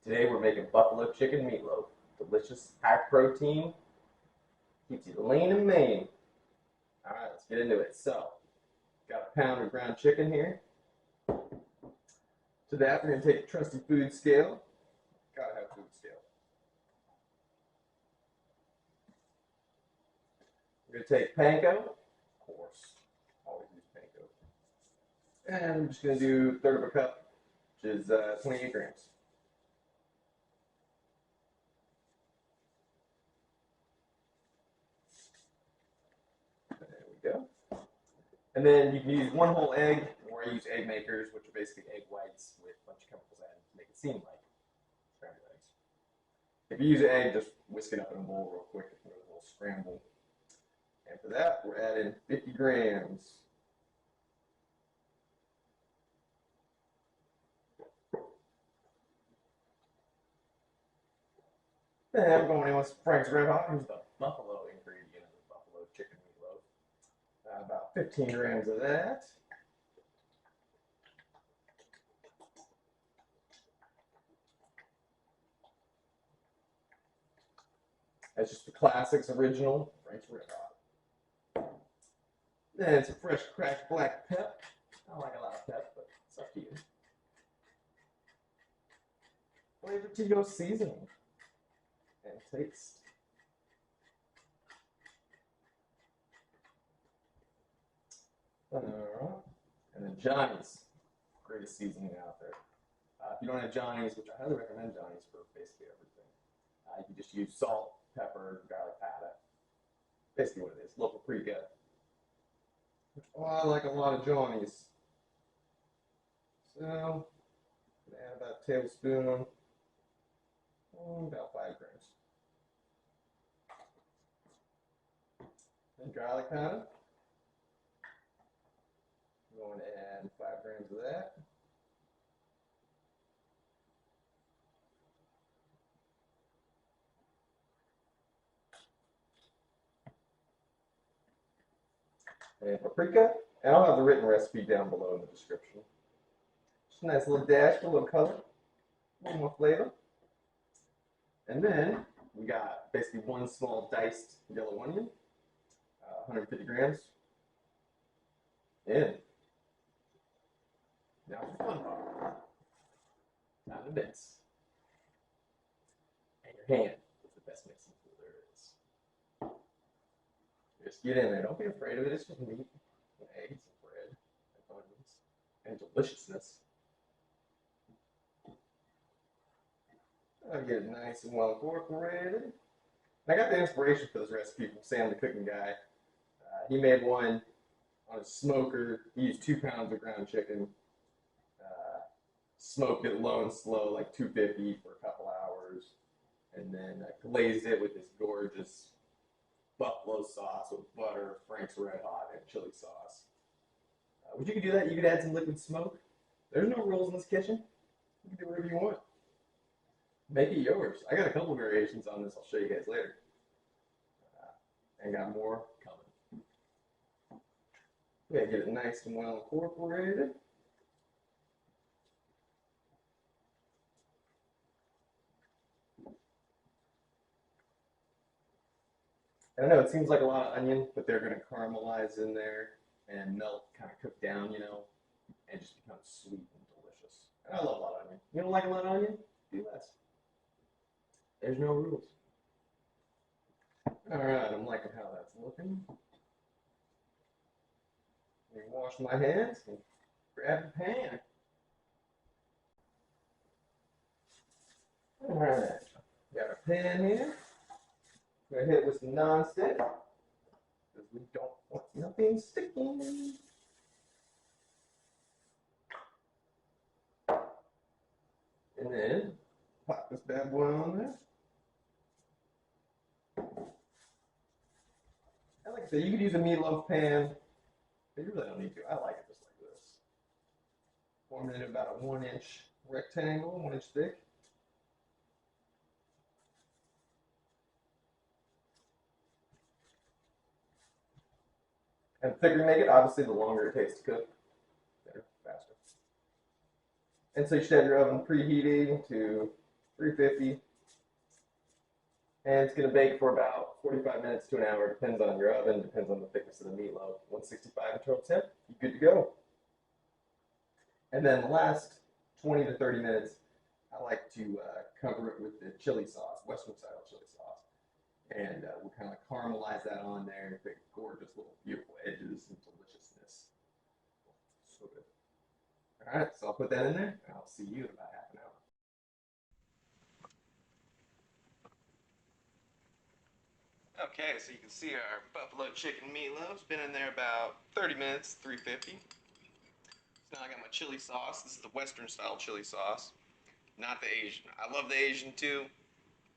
Today we're making buffalo chicken meatloaf. Delicious, high protein, keeps you lean and mean. All right, let's get into it. So, got a pound of ground chicken here. To that, we're going to take a trusty food scale. Gotta have food scale. We're going to take Panko, of course, always use Panko. And I'm just going to do a third of a cup, which is 28 grams. There we go. And then you can use one whole egg, or I use egg makers, which are basically egg whites with a bunch of chemicals added to make it seem like scrambled eggs. If you use an egg, just whisk it up in a bowl real quick for a little scramble. And for that, we're adding 50 grams. And I'm going in with Frank's Red Hot. Here's the buffalo ingredient of the buffalo chicken meatloaf. About 15 grams of that. That's just the classics original Frank's Red Hot. Then some fresh cracked black pep. I don't like a lot of pep, but it's up to you. Flavor to your seasoning and taste. Alright. And then Johnny's, greatest seasoning out there. If you don't have Johnny's, which I highly recommend Johnny's for basically everything, you can just use salt, pepper, garlic powder. Basically what it is, little paprika. Oh, I like a lot of Johnny's. So, I'm going to add about a tablespoon, about 5 grams. And garlic powder. I'm going to add 5 grams of that. And paprika, and I'll have the written recipe down below in the description. Just a nice little dash, a little color, a little more flavor. And then we got basically one small diced yellow onion, 150 grams. In. Now for the fun part. Time to mix. And your hand is the best mixing tool there is. Just get in there. Don't be afraid of it. It's just meat and eggs and bread and onions and deliciousness. I'll get it nice and well incorporated. I got the inspiration for this recipe from Sam the cooking guy. He made one on a smoker. He used 2 pounds of ground chicken, smoked it low and slow, like 250 for a couple hours, and then glazed it with this gorgeous buffalo sauce with butter, Frank's Red Hot, and chili sauce. But you could do that. You could add some liquid smoke. There's no rules in this kitchen. You can do whatever you want. Make it yours. I got a couple variations on this. I'll show you guys later. And got more coming. We gotta get it nice and well incorporated. I know it seems like a lot of onion, but they're going to caramelize in there and melt, kind of cook down, you know, and just become sweet and delicious. And I love a lot of onion. You don't like a lot of onion? Do less. There's no rules. All right, I'm liking how that's looking. Let me wash my hands and grab the pan. All right, got our pan here. We're going to hit it with some nonstick because we don't want nothing sticking. And then pop this bad boy on there. And like I said, you could use a meatloaf pan, but you really don't need to. I like it just like this. Form it in about a 1-inch rectangle, 1 inch thick. And the thicker you make it, obviously, the longer it takes to cook. Better, faster. And so you should have your oven preheating to 350. And it's going to bake for about 45 minutes to an hour. Depends on your oven, depends on the thickness of the meatloaf. 165 internal temp, you're good to go. And then the last 20 to 30 minutes, I like to cover it with the chili sauce, Western style chili sauce. And we'll kind of caramelize that on there and create gorgeous little beautiful edges and deliciousness. So good. All right, so I'll put that in there and I'll see you in about half an hour. Okay, so you can see our buffalo chicken meatloaf's been in there about 30 minutes, 350. So now I got my chili sauce. This is the Western style chili sauce, not the Asian. I love the Asian too,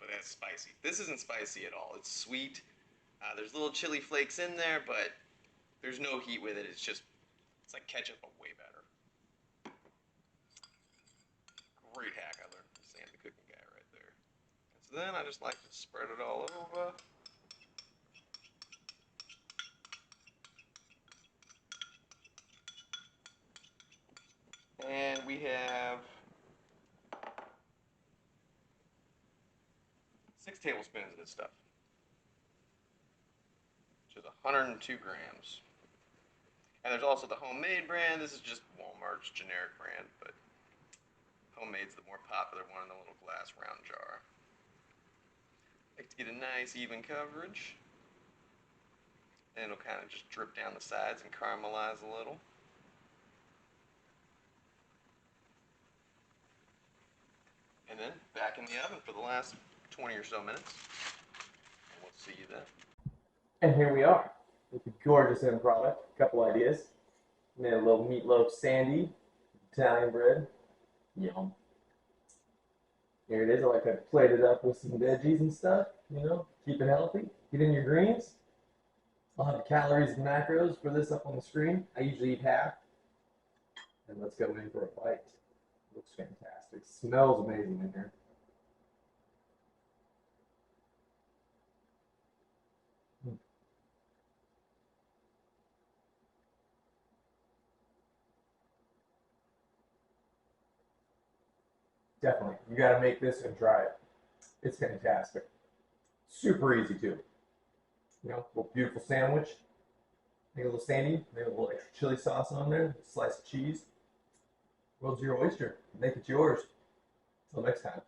but that's spicy. This isn't spicy at all. It's sweet. There's little chili flakes in there, but there's no heat with it. It's like ketchup, but way better. Great hack I learned from Sam, the cooking guy right there. So then I just like to spread it all over. And we have 6 tablespoons of this stuff, which is 102 grams. And there's also the homemade brand. This is just Walmart's generic brand, but homemade's the more popular one in the little glass round jar. I like to get a nice even coverage. And it'll kind of just drip down the sides and caramelize a little. And then back in the oven for the last 20 or so minutes. And we'll see you then. And here we are with the gorgeous end product. A couple ideas. Made a little meatloaf sandy, Italian bread. Yum. Here it is. I like to plate it up with some veggies and stuff. You know, keep it healthy. Get in your greens. I'll have the calories and macros for this up on the screen. I usually eat half. And let's go in for a bite. Looks fantastic. Smells amazing in here. Definitely. You got to make this and try it. It's fantastic. Super easy too. You know, little beautiful sandwich. Make a little sandy. Make a little extra chili sauce on there. A slice of cheese. World's your oyster. Make it yours. Until next time.